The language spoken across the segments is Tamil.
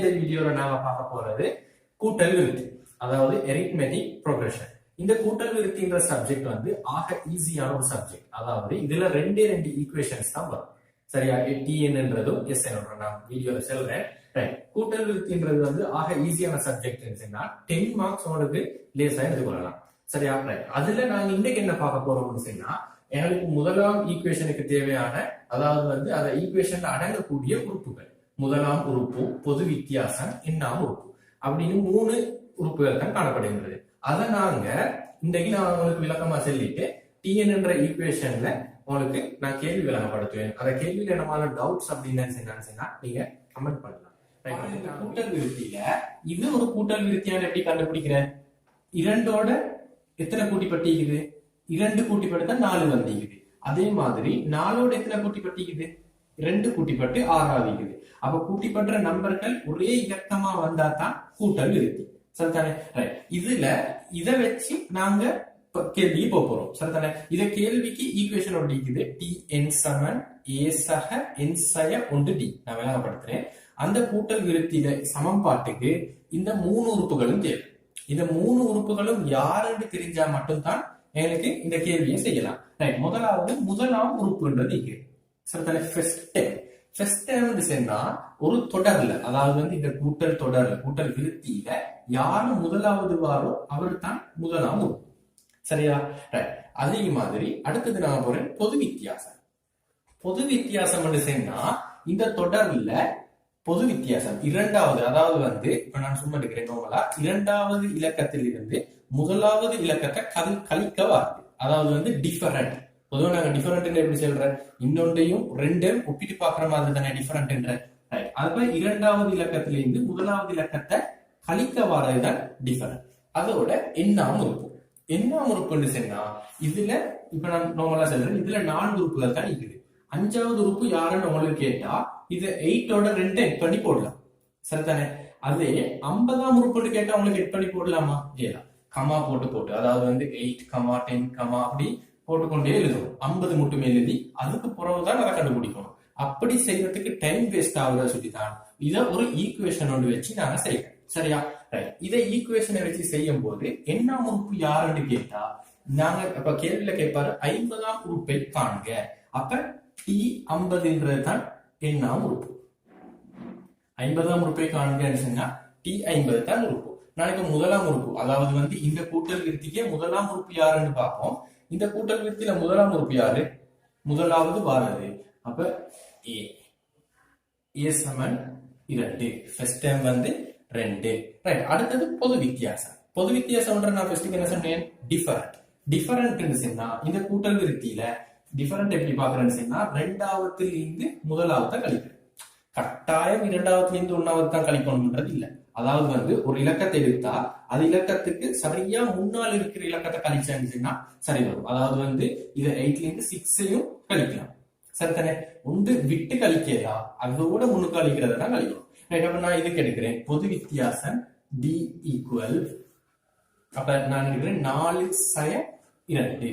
இந்த வீடியோல நாம பார்க்க போறது கூட்டல் விருத்தி, அதாவது arithmetic progression. இந்த கூட்டல் விருத்தின்ற சப்ஜெக்ட் வந்து ஆக ஈஸியான ஒரு சப்ஜெக்ட். அதாவது இதுல ரெண்டு ஈக்குவேஷன்ஸ் தான் வரும். சரியா? TNன்றதும் SN நான் வீடியோல சொல்றேன். கூட்டல் விருத்தின்றது வந்து ஆக ஈஸியான சப்ஜெக்ட் 10 மார்க்ஸ் உங்களுக்கு லேசா எடுத்துக்கொள்ளலாம். சரியா? அதுல நாங்க இன்னைக்கு என்ன பார்க்க போறோம்னு சொன்னா, எங்களுக்கு முதலாம் ஈக்குவேஷனுக்கு தேவையான, அதாவது வந்து அந்த ஈக்குவேஷன்ல அடங்கக்கூடிய உறுப்புகள், முதலாம் உறுப்பு, பொது வித்தியாசம், எண்ணாம் உறுப்பு அப்படின்னு 3 உறுப்புகள் தான் காணப்படுகின்றது. அதை நாங்க இன்றைக்கு நான் உங்களுக்கு விளக்கமா சொல்லிட்டு டிஎன் என்ற ஈக்குவேஷன்ல உங்களுக்கு நான் கேள்வி விளக்கப்படுத்துவேன். அந்த கேள்வியில என்னமான டவுட்ஸ் அப்படின்னு சொன்னா நீங்க கமெண்ட் பண்ணலாம். கூட்டல் விருத்தியில இது ஒரு கூட்டல் விருத்தியான எப்படி கண்டுபிடிக்கிற? 2ஓட எத்தனை கூட்டிப்பட்டிக்குது? 2 கூட்டிப்பட்டு 4 வந்திக்குது. அதே மாதிரி 4ஓட எத்தனை கூட்டிப்பட்டிக்குது? 2 கூட்டிப்பட்டு 6 ஆகிக்குது. அப்ப கூட்டிப்பட்ட நம்பர்கள் ஒரே இலக்கமா வந்தா தான் கூட்டல் விருத்தி. சரிதானே? இதுல இதை வச்சு நாங்க கேள்விக்கு போறோம். சரிதானே? இத கேள்விக்கு ஈக்குவேஷன் ஒன்று இருக்குது. TN = A சக N சய ஒன்று D. நான் விளங்கப்படுத்துறேன். அந்த கூட்டல் விருத்தியில சமன்பாட்டுக்கு இந்த 3 உறுப்புகளும் தேவை. இந்த 3 உறுப்புகளும் யாருன்னு தெரிஞ்சா மட்டும்தான் எங்களுக்கு இந்த கேள்வியை செய்யலாம். முதலாவது முதலாம் உறுப்புன்றது இருக்கு. சரிதானே? ஃபர்ஸ்ட் டைம் சொன்னா ஒரு தொடர்ல, அதாவது வந்து இந்த கூட்டல் தொடர்ல, கூட்டல் விருத்தியில யாரு முதலாவது வாரோ அவர் தான் முதலாம் உறுப்பு. சரியா? அதே மாதிரி அடுத்தது நான் போறேன் பொது வித்தியாசம். பொது வித்தியாசம் சொன்னா இந்த தொடர்ல பொது வித்தியாசம் இரண்டாவது, அதாவது வந்து இப்ப நான் சும்மா எடுக்கிறேன் நோமலா, 2வது இலக்கத்தில் இருந்து முதலாவது இலக்கத்தை கழிக்க வருது. அதாவது வந்து டிஃபரண்ட். பொதுவாக நாங்க டிஃபரண்ட் எப்படி சொல்றேன்? இன்னொன்றையும் 2 ஒப்பிட்டு பாக்குற மாதிரி தானே டிஃபரண்ட் என்ற. அப்ப 2வது இலக்கத்திலிருந்து முதலாவது இலக்கத்தை கழிக்க வரதுதான் டிஃபரண்ட். அதோட எண்ணாம் உறுப்பு. எண்ணாம் உறுப்புன்னு சொன்னா இதுல இப்ப நான் நார்மலா சொல்றேன், இதுல 4 உறுப்புகள் தான் இருக்குது. 5வது உறுப்பு யாருன்னு உங்களுக்கு கேட்டா இது 8ஓட 2 எட் பண்ணி போடலாம். சரிதானே? அதே 50ஆம் உறுப்புன்னு கேட்டா உங்களுக்கு எட் பண்ணி போடலாமா? இல்லையா? கமா போட்டு அதாவது வந்து 8, 10, அப்படி போட்டுக்கொண்டே எழுதணும். 50 மட்டுமே எழுதி அதுக்கு பிறகுதான் அதை கண்டுபிடிக்கணும். அப்படி செய்யறதுக்கு டைம் வேஸ்ட் ஆகுதா சொல்லிதான் இதை ஒரு ஈக்குவேஷன் ஒன்று வச்சு நாங்க செய்யறோம். சரியா? இதை ஈக்குவேஷனை வச்சு செய்யும் போது எண்ணாம் உறுப்பு யாருன்னு கேட்டா நாங்க இப்ப கேள்வியில கேட்பாரு 50ஆம் உறுப்பை காண்க. அப்ப T50 தான் எண்ணாம் உறுப்பு. 50ஆம் உறுப்பை காண்கன்னு சொன்னா T50 தான் உறுப்பு. நாளைக்கு முதலாம் உறுப்பு, அதாவது வந்து இந்த கூட்டல் விருத்திக்கே முதலாம் உறுப்பு யாருன்னு பார்ப்போம். இந்த கூட்டல் விருத்தியில முதலாம் உறுப்பு யாரு? முதலாவது வாரது. அப்ப A = 2. ஃபர்ஸ்ட் டைம் வந்து 2. அடுத்தது பொது வித்தியாசம். பொது வித்தியாசம் நான் ஃபர்ஸ்ட் என்ன சொன்னேன்? டிஃபரண்ட் சொன்னா இந்த கூட்டல் விருத்தியில டிஃபரண்ட் எப்படி பாக்குறேன்னு சொன்னா 2வது இருந்து முதலாவது கழிக்கிறேன். கட்டாயம் 2வது இருந்து 1வது தான் கழிக்கணும்ன்றது இல்ல. அதாவது வந்து ஒரு இலக்கத்தை எடுத்தா அது இலக்கத்துக்கு சரியா முன்னால் இருக்கிற இலக்கத்தை கழிச்சாங்கன்னா சரி வரும். அதாவது வந்து இத 8ல இருந்து 6ஐயும் கழிக்கலாம். சரிதானே? ஒன்று விட்டு கழிக்கிறா அதோட முன்னுக்கு கழிக்கிறத தான் கழிக்கணும். அப்ப நான் இதுக்கு எடுக்கிறேன் பொது வித்தியாசம் D = அப்ப நான் எடுக்கிறேன் 4/2.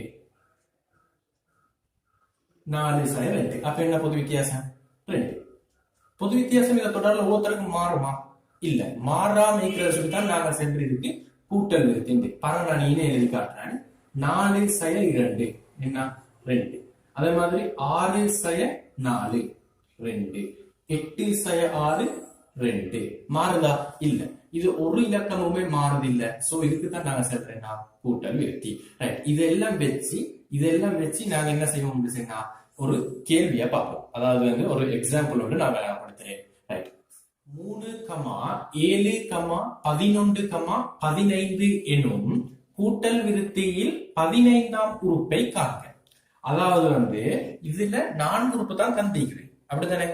4/2. அப்ப என்ன பொது வித்தியாசம்? 2. பொது வித்தியாசம் இதை தொடர்ல ஒவ்வொருத்தருக்கு மாறுமா? இல்ல, மாறாம இருக்கிறத சொல்லித்தான் நாங்க சென்றதுக்கு கூட்டல் விருத்தி. பரவாயில்ல, நான் இனே எழுதி காட்டுறேன். 4/2 என்ன? 2. அதே மாதிரி 6/4 2. 8/6 2. மாறுதா? இல்ல. இது ஒரு இலக்கமுமே மாறுது இல்ல. சோ இதுக்கு தான் நாங்க சொல்றேன்னா கூட்டல் விருத்தி. இதெல்லாம் வச்சு நாங்க என்ன செய்வோம் சொன்னா ஒரு கேள்வியா பார்ப்போம். அதாவது வந்து ஒரு எக்ஸாம்பிள் ஒன்று நான் விளங்கப்படுத்துறேன். 3, 7, 11, 15 எனும் கூட்டல் விருத்தியில் 15ஆம் உறுப்பை காண்க. அதாவது வந்து இதுல 4 உறுப்பு தான் தந்திக்குது. அப்படித்தானே?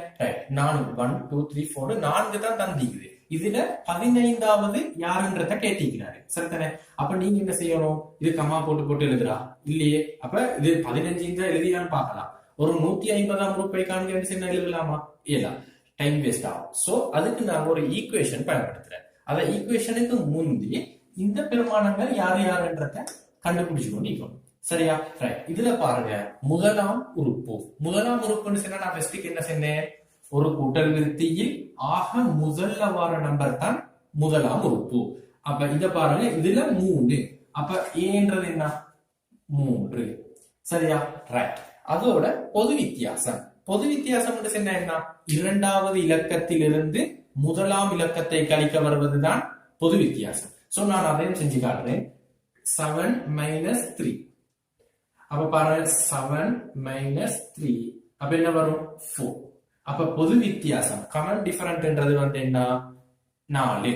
4 1 2 3 4 4 தான் தந்திக்குது. இதுல 15வது யாருன்றத கேட்டிக்கிறாரு. சரிதானே? அப்ப நீங்க என்ன செய்யணும்? இது கமா போட்டு எழுதுறா இல்லையே. அப்ப இது 15 எழுதியான்னு பார்க்கலாம். ஒரு 150ஆம் உறுப்பை காண்க எழுதலாமா? இல்ல, டைம் வேஸ்ட் ஆகும். சோ அதுக்கு நான் ஒரு ஈக்குவேஷன் பயன்படுத்துறேன். அத ஈக்குவேஷனுக்கு முந்தி இந்த பெருமானங்கள் யாருன்றத கண்டுபிடிச்சு கொண்டிருக்கணும். சரியா? இதுல பாருங்க, முதலாம் உறுப்புன்னு சொன்னா நான் ஃபர்ஸ்ட் என்ன சொன்னேன்? ஒரு கூட்டல் விருத்தியில் ஆக முதல்ல வர நம்பர் தான் முதலாம் உறுப்பு. அப்ப இத பாருங்க, இதுல 3. அப்ப ஏன்றது என்ன? 3. சரியா? ரைட். அதோட பொது வித்தியாசம். பொது வித்தியாசம் என்ன? இரண்டாவது இலக்கத்திலிருந்து முதலாம் இலக்கத்தை கழிக்க வருவதுதான் பொது வித்தியாசம். சோ நான் அதையும் செஞ்சு காட்டுறேன். 7 மைனஸ் 3. அப்ப பாருங்க, 7 மைனஸ் 3 அப்ப என்ன வரும்? 4. அப்ப பொது வித்தியாசம் காமன் டிஃபரண்ட்ன்றது வந்து என்ன? 4.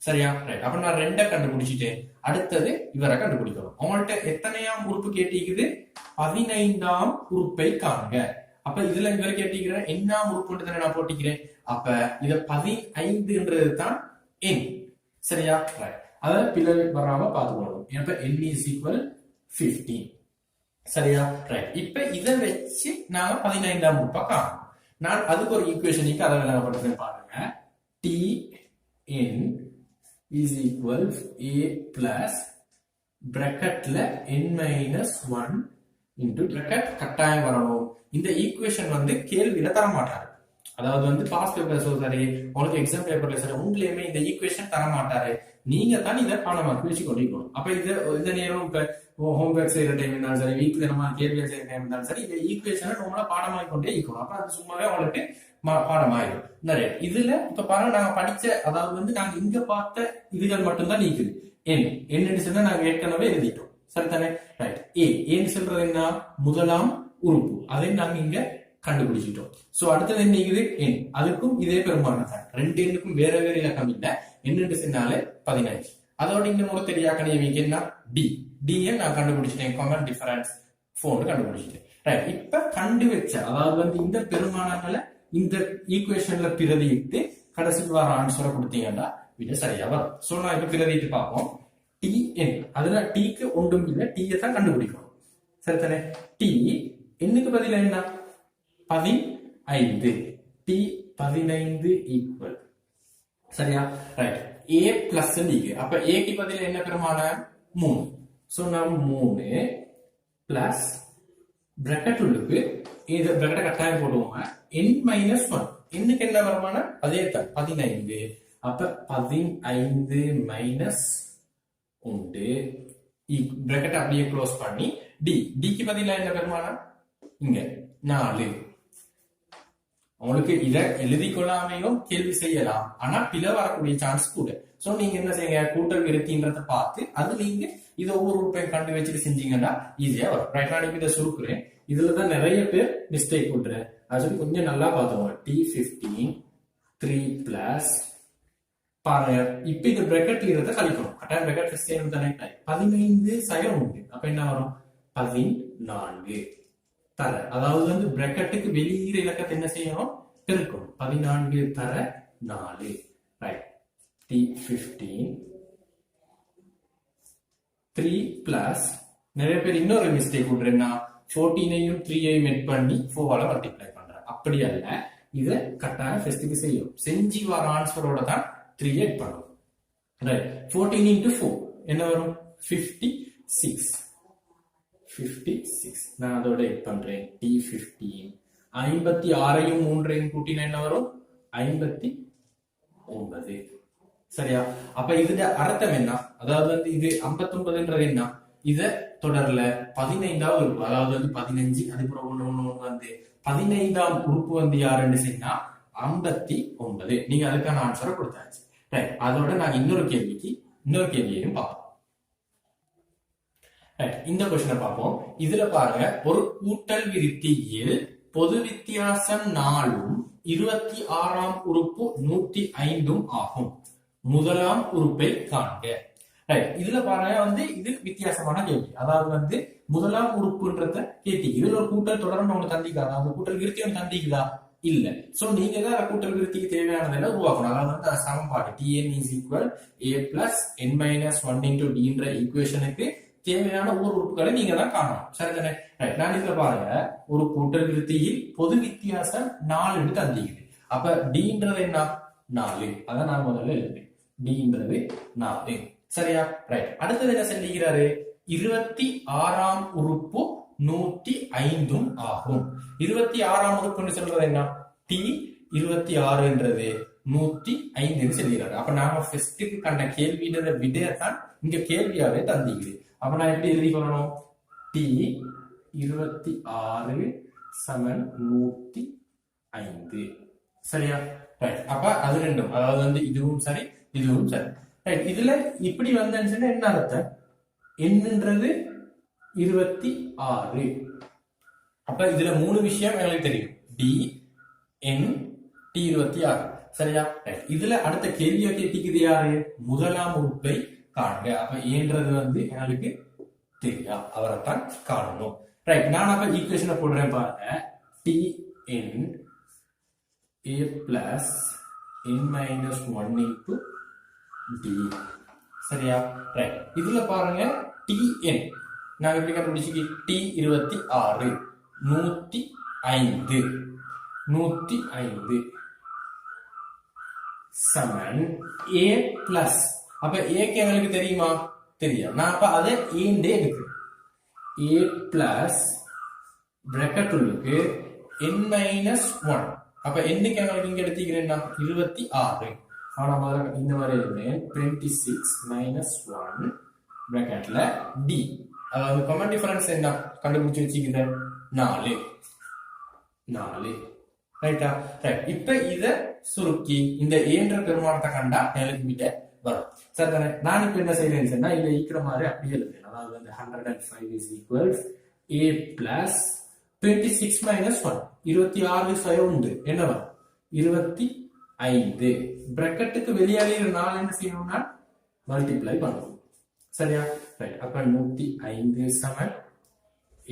சரியா? ரைட். அப்ப நான் 2 கண்டுபிடிச்சிட்டேன். அடுத்தது இவரை கண்டுபிடிக்கணும். உங்கள்ட்ட எத்தனையாம் உறுப்பு கேட்டிக்குது? 15ஆம் உறுப்பை காண்க. அப்ப இதுல இவரை கேட்டிக்கிறேன் என்னாம் உறுப்புன்றதை நான் போட்டிக்கிறேன். அப்ப இத 15ன்றது தான் எண். சரியா? ரைட். அத பிழை வராம பாத்துக்கணும். இப்ப n is equal 15. சரியா? ரைட். இப்ப இத வச்சு நாம 15ஆம் உறுப்பை காணணும். நான் அதுக்கு ஒரு ஈக்குவேஷனுக்கு அதை விளங்கப்படுத்துறேன் பாருங்க. Tn is equal a plus bracketல n minus 1 into bracket கட்டாயம் வரணும். இந்த ஈக்குவேஷன் வந்து கேள்வியில தர மாட்டாரு. அதாவது வந்து பாஸ் பேப்பர் சரி, உங்களுக்கு எக்ஸாம் பேப்பர்ல சரி, உங்களையுமே இந்த ஈக்குவேஷன் தர மாட்டாரு. நீங்க தான் இதை பாடமாக்கி வச்சு கொண்டிருக்கணும். அப்ப இந்த நேரம் இப்ப ஹோம்ஒர்க் செய்யற டைம் இருந்தாலும் சரி, வீட்டுல நம்ம கேள்வி செய்யற டைம் இருந்தாலும் சரி, இந்த ஈக்குவேஷனை நம்மளா பாடமாக்கி கொண்டே இருக்கணும். அப்ப அது சும்மாவே உங்களுக்கு பாடமாயிடும். நிறைய இதுல இப்ப பாருங்க, நாங்க படிச்ச அதாவது வந்து நாங்க இங்க பார்த்த இதுகள் மட்டும்தான் நீக்குது. என்ன சொன்னா நாங்க ஏற்கனவே எழுதிட்டோம். சரிதானே? ரைட். ஏன்னு சொல்றது என்ன? முதலாம் உறுப்பு. அதை நாங்க இங்க கண்டுபிடிச்சிட்டோம். சோ அடுத்தது என்ன இருக்குது? எண். அதுக்கும் இதே பெருமானம் தான். 2 எண்ணுக்கும் வேற வேற இலக்கம் இல்ல. என்னன்னு சொன்னாலே 15. அதோட இந்த முறை தெரியாக்கணிய என்ன? டிஎன் நான் கண்டுபிடிச்சிட்டேன். காமன் டிஃபரன்ஸ் 4 கண்டுபிடிச்சிட்டேன். ரைட். இப்ப கண்டு வச்ச அதாவது வந்து இந்த பெருமானங்களை இந்த ஈக்குவேஷன்ல பிரதியிட்டு கடைசிக்கு வர ஆன்சரை கொடுத்தீங்கன்னா விட சரியா வரும். சோ நான் இப்ப பிரதிட்டு பார்ப்போம். டிஎன். அதுல டீக்கு ஒன்றும் இல்லை, டீயை தான் கண்டுபிடிக்கணும். சரிதானே? டி என்னுக்கு பதிலா என்ன? 15. T 15 equal. சரியா? ரைட். ஏ பிளஸ் அப்ப ஏக்கு பதிலா என்ன பெருமானம்? 3. சோ நான் 3 பிளஸ் பிராக்கெட் உள்ளுக்கு இந்த பிராக்கெட் கட்டாயம் போடுவோம். n minus 1. என்னுக்கு என்ன வருமானம்? அதே தான் 15. அப்ப 15 மைனஸ் 1 பிராக்கெட் அப்படியே க்ளோஸ் பண்ணி டிக்கு பதிலா என்ன பெருமானம்? இங்க 4. உங்களுக்கு இத எழுதி கொள்ளாமையும் கேள்வி செய்யலாம். ஆனா பிழை வரக்கூடிய சான்ஸ் கூட. சோ நீங்க என்ன செய்யுங்க? கூட்டல் விருத்தின்றத பார்த்து அது நீங்க இதை ஒவ்வொரு ரூபாயும் கண்டு வச்சுட்டு செஞ்சீங்கன்னா ஈஸியா வரும். ரைட். நான் இதை சுருக்குறேன். இதுலதான் நிறைய பேர் மிஸ்டேக் பண்றேன். அது சொல்லி கொஞ்சம் நல்லா பார்த்துக்கோங்க. T15 3 பிளஸ் பாருங்க. இப்ப இந்த பிராக்கெட் இருக்கிறத கழிக்கணும். கட்டாயம் பிராக்கெட் சேம் தானே. 15 சயம் உண்டு. அப்ப என்ன வரும்? 14 தர. அதாவது வந்து பிராக்கெட்டுக்கு வெளியிற இலக்கத்தை என்ன செய்யணும்? பெருக்கணும். 14 தர 4. ரைட். T15 3 பிளஸ் நிறைய பேர் இன்னொரு மிஸ்டேக் பண்றேன்னா 14ஐயும் 3ஐயும் மெட் பண்ணி 4ஆல மல்டிப்ளை பண்றேன். அப்படி அல்ல. இத கட்டாயம் ஃபர்ஸ்ட்க்கு செய்யும். செஞ்சு வர ஆன்சரோட தான் 3 ஆட் பண்ணணும். ரைட். 14 into 4 என்ன வரும்? 56. 56. நான் அதோட ஆட் பண்றேன். T15 56ஐயும் 3ஐயும் கூட்டினா என்ன வரும்? 59. சரியா? அப்ப இதுல அர்த்தம் என்ன? அதாவது வந்து இது 59ன்றது என்ன? இத தொடர்ல 15வது உறுப்பு, அதாவது வந்து 15 அதுக்கப்புறம் ஒண்ணு வந்து 15ஆம் உறுப்பு வந்து யாருன்னு சொன்னா 59. நீங்க அதுக்கான ஆன்சரை கொடுத்தாச்சு. ரைட். அதோட நாங்க இன்னொரு கேள்வியையும் பார்ப்போம். இந்த கொஸ்டினை பார்ப்போம். இதுல பாருங்க, ஒரு கூட்டல் விருத்தியில் பொது வித்தியாசம் 4ம் 26ஆம் உறுப்பு 105 ஆகும். முதலாம் உறுப்பை காண்க. இதுல பாருங்க வந்து இது வித்தியாசமான கேள்வி. அதாவது வந்து முதலாம் உறுப்புன்றத கேட்டி இதுல ஒரு கூட்டல் தொடர்ந்து ஒண்ணு தந்திக்குதா? அதாவது கூட்டல் விருத்தி ஒண்ணு தந்திக்குதா? இல்ல. சோ நீங்க தான் கூட்டல் விருத்திக்கு தேவையானதெல்லாம் உருவாக்கணும். அதாவது வந்து சமன்பாடு Tn is equal a plus n minus 1 into d என்ற ஈக்குவேஷனுக்கு தேவையான ஒவ்வொரு உறுப்புகளை நீங்க தான் காணணும். சரிதானே? ரைட். நான் இதுல பாருங்க, ஒரு கூட்டல் விருத்தியில் பொது வித்தியாசம் 4 தந்திக்குது. அப்ப dன்றது என்ன? 4. அதான் நான் முதல்ல எழுதுறேன். dன்றது 4. சரியா? ரைட். அடுத்தது என்ன சொல்லிக்கிறாரு? 26ஆம் உறுப்பு 105 ஆகும். 26ஆம் உறுப்புன்னு சொல்றது என்ன? T 26ன்றது 105 சொல்லிடுறாரு. அப்ப நாம ஃபர்ஸ்ட்டுக்கு கண்ட கேள்வியோட விடையத்தான் இங்க கேள்வியாவே தந்திக்குது. அப்ப நான் எப்படி எழுதி கொள்ளணும்? டி 26 சமன் 105. சரியா? ரைட். அப்ப அது ரெண்டும், அதாவது வந்து இதுவும் சரி இதுவும் சரி. ரைட். இதுல இப்படி வந்தேன்னு என்ன அர்த்தம்? என்னன்றது 26. அப்ப இதுல 3 விஷயம் எங்களுக்கு தெரியும். T N D 26. சரியா? இதுல அடுத்த கேள்வியை கேட்டிக்குது யாரு? முதலாம் உறுப்பை காணுங்க. அப்ப ஏன்றது வந்து எங்களுக்கு தெரியா, அவரைத்தான் காணணும். ரைட். நான் அப்ப ஈக்குவேஷனை போடுறேன் பாருங்க. T n a plus n minus 1 into d. சரியா? ரைட். இதுல பாருங்க tn நான் எப்படி கண்டுபிடிச்சிக்கி? t 26 105 Saman a plus. அப்ப a க்கு எங்களுக்கு தெரியுமா? தெரியும். நான் அப்ப அதை ஏண்டே எடுக்கிறேன். a plus bracket உள்ளுக்கு n minus 1. அப்ப என்னைக்கு எங்களுக்கு இங்க எடுத்துக்கிறேன்னா 26. ஆனா இந்த மாதிரி 26 minus 1 bracketல d. அதாவது காமன் டிஃபரன்ஸ் என்ன கண்டுபிடிச்சு வச்சுக்கிறேன்? 4. ரைட்டா? ரைட். இப்ப இத சுருக்கி இந்த ஏன்ற பெருமானத்தை கண்டா எனக்கு விட வரும். சரிதானே? நான் இப்ப என்ன செய்யறேன்னு சொன்னா இல்ல ஈக்கிற மாதிரி அப்படியே எழுதுறேன். அதாவது வந்து 105 is equals a plus 26 minus 1. 26 சயம் உண்டு. என்ன வரும்? 25. பிராக்கெட்டுக்கு வெளியாலே 4 என்ன செய்யணும்னா மல்டிப்ளை பண்ணணும். சரியா? ரைட். அப்ப 105 சமன்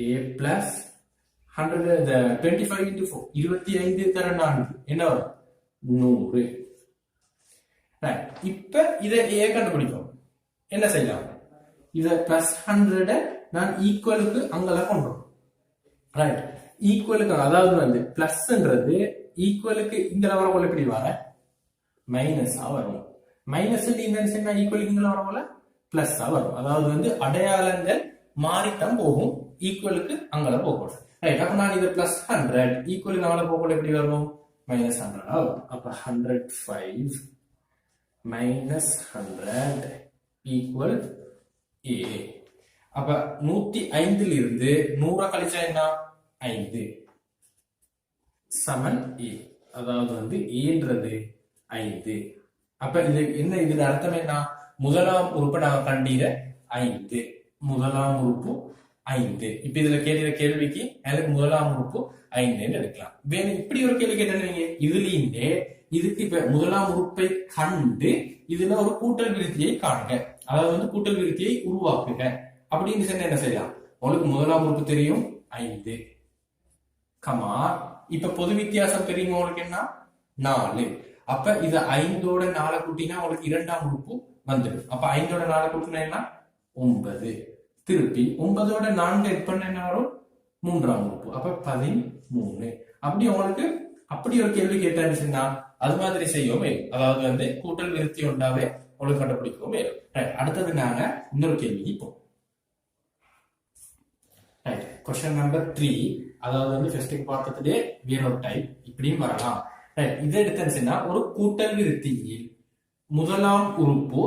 a plus 25 into 4. 25 தர 4 என்ன வரும்? 100. ரைட். இப்ப இதை a கண்டுபிடிக்கும். என்ன செய்யலாம்? இத பிளஸ் 100 நான் ஈக்குவலுக்கு அங்கெல்லாம் கொண்டு வரணும். ரைட். ஈக்குவலுக்கு அதாவது வந்து பிளஸ்ன்றது ஈக்குவலுக்கு இங்க வரவங்க எப்படி வர மைனஸா வரும். மைனஸ் இந்த ஈக்குவலுக்கு இங்க வரவங்கள பிளஸ்ஸா வரும். அதாவது வந்து அடையாளங்கள் மாறித்தான் போகும். ஈக்குவலுக்கு அங்கல போகணும். ரைட். அப்ப நான் இது பிளஸ் 100 ஈக்குவலுக்கு அங்கல போகல எப்படி வரும்? மைனஸ் 100 ஆகும். அப்ப 105 மைனஸ் 100 ஈக்குவல் a. அப்ப 105 இருந்து 100 கழிச்சா என்ன? 5 சமன் a. அதாவது வந்து ஏன்றது 5. அப்ப இது என்ன? இதுல அர்த்தம் என்ன? முதலாம் உறுப்பை நான் கண்டீர 5. முதலாம் உறுப்பு 5. இப்ப இதுல கேட்கிற கேள்விக்கு எனக்கு முதலாம் உறுப்பு 5 எடுக்கலாம். வேணும் இப்படி ஒரு கேள்வி கேட்டீங்க இதுலயே இதுக்கு இப்ப முதலாம் உறுப்பை கண்டு இதுல ஒரு கூட்டல் விருத்தியை காணுங்க. அதாவது வந்து கூட்டல் விருத்தியை உருவாக்குங்க அப்படின்னு சொன்ன என்ன செய்யலாம்? உங்களுக்கு முதலாம் உறுப்பு தெரியும் 5 கமா இப்ப பொது வித்தியாசம் தெரியும் உங்களுக்கு என்ன? 4. அப்ப இது 5ஓட 4 கூட்டினா உங்களுக்கு இரண்டாம் உறுப்பு வந்துடும். அப்ப 5ஓட 4 கூட்டினா என்ன? 9. திருப்பி 9ஓட 4 எட் பண்ண என்ன வரும்? மூன்றாம் உறுப்பு. அப்ப 13. அப்படி உங்களுக்கு அப்படி ஒரு கேள்வி கேட்டான்னு சொன்னா அது மாதிரி செய்யவும் மேலும். அதாவது வந்து கூட்டல் விருத்தி உண்டாவே உங்களுக்கு கண்டுபிடிக்கவும் மேலும். அடுத்தது நாங்க இன்னொரு கேள்விக்கு போவோம். Question number 3. அதாவது வந்து ஃபர்ஸ்ட் பார்த்ததுலே வேறொரு டைப் இப்படியும் வரலாம். இதை எடுத்துச்சுன்னா ஒரு கூட்டல் விருத்தியில் முதலாம் உறுப்பு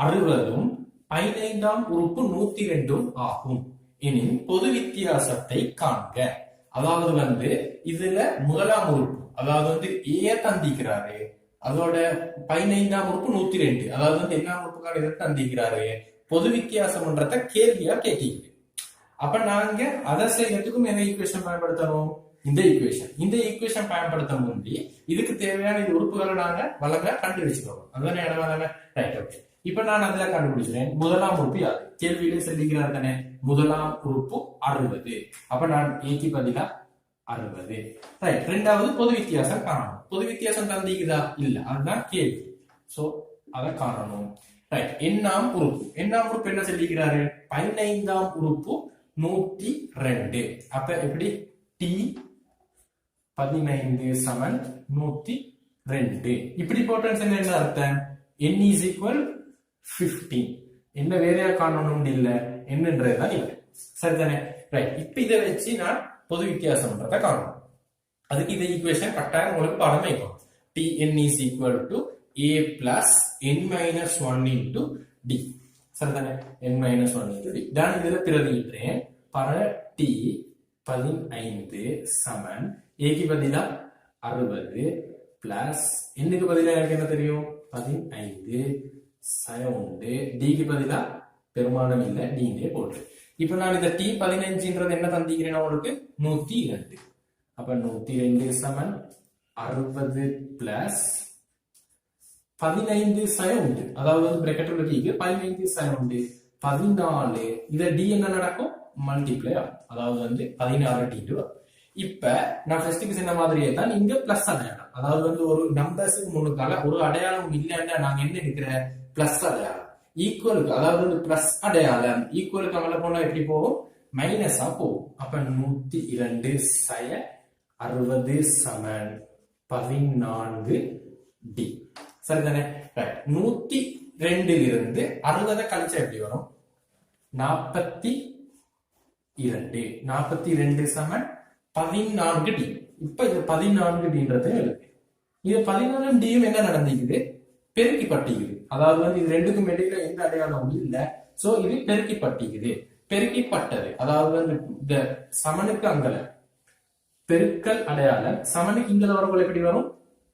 60 15ஆம் உறுப்பு 102 ஆகும் எனின் பொது வித்தியாசத்தை காண்க. அதாவது வந்து இதுல முதலாம் உறுப்பு அதாவது வந்து ஏ தந்திக்கிறாரு, அதோட 15ஆம் உறுப்பு 102, அதாவது வந்து என்ன உறுப்புக்கான இதை தந்திக்கிறாரு, பொது வித்தியாசம்ன்றத கேள்வியா கேட்டீங்க. அப்ப நாங்க அதை செய்யறதுக்கும் எந்த ஈக்குவேஷன் பயன்படுத்தணும்? இந்த ஈக்குவேஷன் பயன்படுத்த முந்தி இதுக்கு தேவையான இந்த உறுப்புகளை நாங்க வழங்க கண்டுபிடிச்சுக்கணும். அதுதானே இடமா? ரைட். ஓகே. இப்ப நான் அதுல கண்டுபிடிச்சிட்டேன். முதலாம் உறுப்பு யாரு? கேள்வியிலே சொல்லிக்கிறார் தானே, முதலாம் உறுப்பு 60. அப்ப நான் ஏக்கு பதிலா 60. ரைட். ரெண்டாவது பொது வித்தியாசம் காணணும். பொது வித்தியாசம் தந்திக்குதா? இல்ல, அதுதான் கேள்வி. சோ அதை காணணும். ரைட். எண்ணாம் உறுப்பு என்ன சொல்லிக்கிறாரு? 15ஆம் உறுப்பு 102. அப்ப எப்படி? டி 15 சமன் 102 இப்படி போட்டேன்னு என்ன அர்த்தம்? n is equal 15. என்ன வேறையா காணணும் இல்ல, என்னன்றதுதான் இல்ல. சரிதானே? ரைட். இப்ப இதை வச்சு நான் பொது வித்தியாசம்ன்றத காணணும். அதுக்கு இந்த ஈக்குவேஷன் கட்டாயம் உங்களுக்கு பாடம் வைக்கணும். Tn is equal to a plus n minus 1 into d. சரிதானே? n minus 1 into d. நான் இதுல பிரதியிடுறேன். பர t 15 சமன் a க்கு பதிலா 60 பிளஸ் n க்கு பதிலா எனக்கு என்ன தெரியும்? 15 சயவுண்டு d க்கு பதிலா பெருமானம் இல்ல d னே போட்டு. இப்போ நான் இந்த t 15ன்றது என்ன தந்திக்கிறேன் உங்களுக்கு? 102. அப்ப 102 சமன் 60 பிளஸ் 15 சயவுண்டு, அதாவது பிராக்கெட்ல இருக்கு 15 சயவுண்டு 14. இத d என்ன நடக்கும்? மல்டிப்ளை ஆகும். அதாவது 16 d வரும். இப்ப நான் ஃபர்ஸ்ட்க்கு சொன்ன மாதிரியே தான் இங்க பிளஸ் அடையாளம், அதாவது ஒரு நம்பர்ஸ்க்கு முன்னுக்கால ஒரு அடையாளம் இல்லைன்னா நாங்க என்ன எடுக்கிற? பிளஸ் அடையாளம். ஈக்குவலுக்கு, அதாவது பிளஸ் அடையாளம் ஈக்குவலுக்கு அமல போனா எப்படி போகும்? மைனஸா போகும். அப்ப 102 சய 60 சமன் 14 d. சரிதானே? 102 இருந்து 60 கழிச்சா எப்படி வரும்? 42. 42 சமன் 14 d. இப்ப இது 14 dன்றது எழுது. இது 14 d என்ன நடந்துக்குது? பெருக்கி பட்டிக்குது. அதாவது இது ரெண்டுக்கும் இடையில எந்த அடையாளமும் இல்ல. சோ இது பெருக்கி பட்டிக்குது. பெருக்கிப்பட்டது, அதாவது இந்த சமனுக்கு அங்கல பெருக்கல் அடையாளம், சமனுக்கு இங்கல வரவங்க எப்படி வரும்?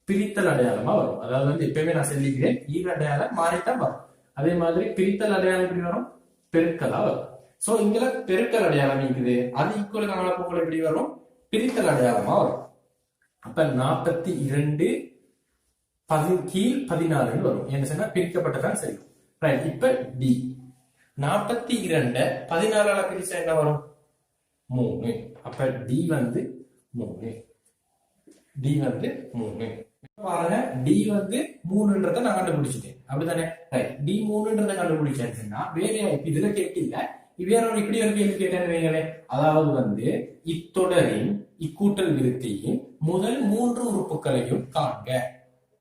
பிரித்தல் அடையாளமா வரும். அதாவது எப்பயுமே நான் சொல்லிக்கிறேன், ஈவு அடையாளம் மாறித்தான் வரும். அதே மாதிரி பிரித்தல் அடையாளம் எப்படி வரும்? பெருக்கலா வரும். சோ இங்கல பெருக்கல் அடையாளம் இருக்குது, அது ஈக்குவல் காணப்போக்குள்ள எப்படி வரும்? பிரித்தல் அடையாளமா வரும். அப்ப 42 கீழ் 14 வரும். என்ன சொன்னா பிரிக்கப்பட்டதான் சரி. ரைட். இப்ப டி 42 14ஆல பிரிச்சா என்ன வரும்? 3. அப்ப டி 3. டி 3. பாருங்க, டி 3ன்றத நான் கண்டுபிடிச்சிட்டேன். அப்படித்தானே? ரைட். டி 3ன்றத கண்டுபிடிச்சேன்னா வேற இதுல கேட்டில்ல, வேற இப்படி ஒரு கேள்வி கேட்டேன்னு, அதாவது இத்தொடரின் இக்கூட்டல் விருத்தியின் முதல் 3 உறுப்புகளையும் காண்க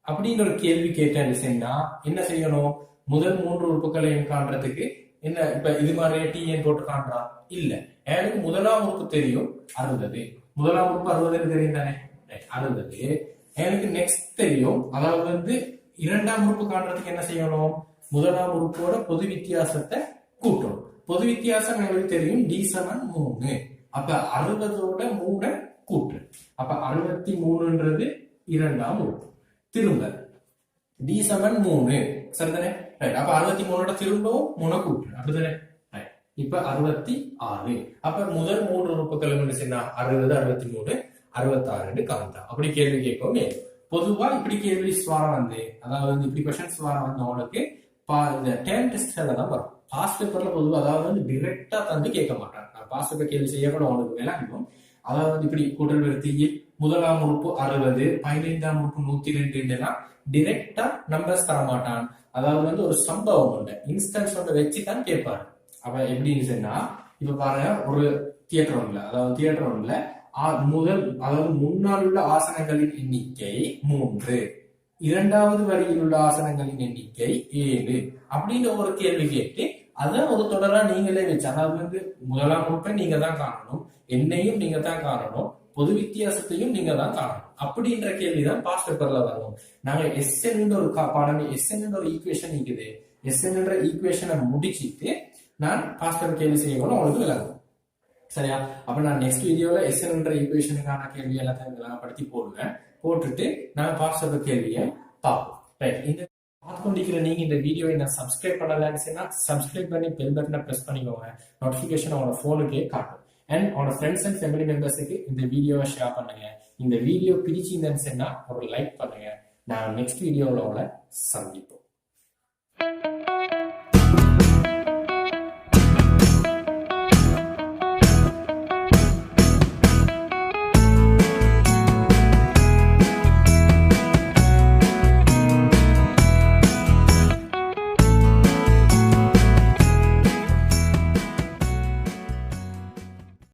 அப்படின்னு ஒரு கேள்வி கேட்டேன்னு சொன்னா என்ன செய்யணும்? முதல் 3 உறுப்புகளையும் காண்றதுக்கு என்ன, இப்ப இது மாதிரி டிஎன் போட்டு காண்றா இல்ல, எனக்கு முதலாம் உறுப்பு தெரியும் 60. முதலாம் உறுப்பு 60 தெரியும் தானே? 60. எனக்கு நெக்ஸ்ட் தெரியும், அதாவது இரண்டாம் உறுப்பு காண்றதுக்கு என்ன செய்யணும்? முதலாம் உறுப்போட பொது வித்தியாசத்தை கூட்டணும். பொது வித்தியாசம் எனக்கு தெரியும் d = 3. அப்ப 60ஓட 3 கூட்டு. அப்ப 63ன்றது இரண்டாம் உறுப்பு. திரும்ப d = 3. சரிதானே? ரைட். அப்ப 63ஓட திரும்பவும் 3 கூட்டு. அப்படிதானே? ரைட். இப்ப 66. அப்ப முதல் 3 உறுப்புகள் என்ன செய்யனா? 60, 63, 66 காண்றா. அப்படி கேள்வி கேட்கவும் பொதுவா இப்படி கேள்வி ஸ்வாரம் அதாவது இப்படி क्वेश्चन ஸ்வாரம் உங்களுக்கு இந்த டேர்ம் டெஸ்ட்ல தான் வரும். பாஸ்ட் பேப்பர்ல பொதுவா அதாவது டைரக்டா தந்து கேட்க மாட்டாங்க. பாஸ்ட் பேப்பர் கேள்வி செய்ய கூட உங்களுக்கு விளங்கும். அதாவது இப்படி கூட்டல் விருத்தியில் முதலாம் உறுப்பு 60, 15ஆம் உறுப்பு 102 டைரக்டா நம்பர்ஸ் தர மாட்டான். அதாவது ஒரு சம்பவம் உண்டு, இன்ஸ்டன்ஸ் வச்சுதான் கேட்பாரு. அப்ப எப்படின்னு சொன்னா, இப்ப பாருங்க, ஒரு தியேட்டர் ஒன்ல, அதாவது தியேட்டர் ஒன்ல அதாவது முன்னால் உள்ள ஆசனங்களின் எண்ணிக்கை 3, இரண்டாவது வரியில் உள்ள ஆசனங்களின் எண்ணிக்கை 7 அப்படின்னு ஒரு கேள்வி கேட்டு அதான் ஒரு தொடரா நீங்களே வச்சு, அதாவது முதலாம் உறுப்பை நீங்க தான் காணணும், எண்ணையும் நீங்க தான் காணணும், பொது வித்தியாசத்தையும் நீங்க தான் காணணும். அப்படின்ற கேள்விதான் பாஸ்ட் பேப்பர்ல வரும். நாங்க எஸ்என் ஒரு பாடம், எஸ்என் ஒரு ஈக்குவேஷன் இருக்குது, எஸ்என் என்ற ஈக்குவேஷனை முடிச்சிட்டு நான் பாஸ்ட் பேப்பர் கேள்வி செய்யணும் உங்களுக்கு விளங்கும். சரியா? அப்ப நான் நெக்ஸ்ட் வீடியோல எஸ்என் என்ற ஈக்குவேஷனுக்கான கேள்வி எல்லாத்தையும் விளங்கப்படுத்தி போடுவேன். போட்டுட்டு நான் பாஸ்ட் பேப்பர் கேள்வியை பார்ப்போம். ரைட். இந்த பார்த்துக்கொண்டிருக்கிற நீங்க இந்த வீடியோ என்ன சப்ஸ்கிரைப் பண்ணலன்னு சொன்னா சப்ஸ்கிரைப் பண்ணி பெல் பட்டனை பிரஸ் பண்ணிக்கோங்க. நோட்டிபிகேஷன் உங்களோட போனுக்கே காட்டும். அண்ட் உங்களோட ஃப்ரெண்ட்ஸ் அண்ட் ஃபேமிலி மெம்பர்ஸுக்கு இந்த வீடியோவை ஷேர் பண்ணுங்க. இந்த வீடியோ பிடிச்சிருந்தேன்னு சொன்னா ஒரு லைக் பண்ணுங்க. நான் நெக்ஸ்ட் வீடியோவில் சந்திப்போம்.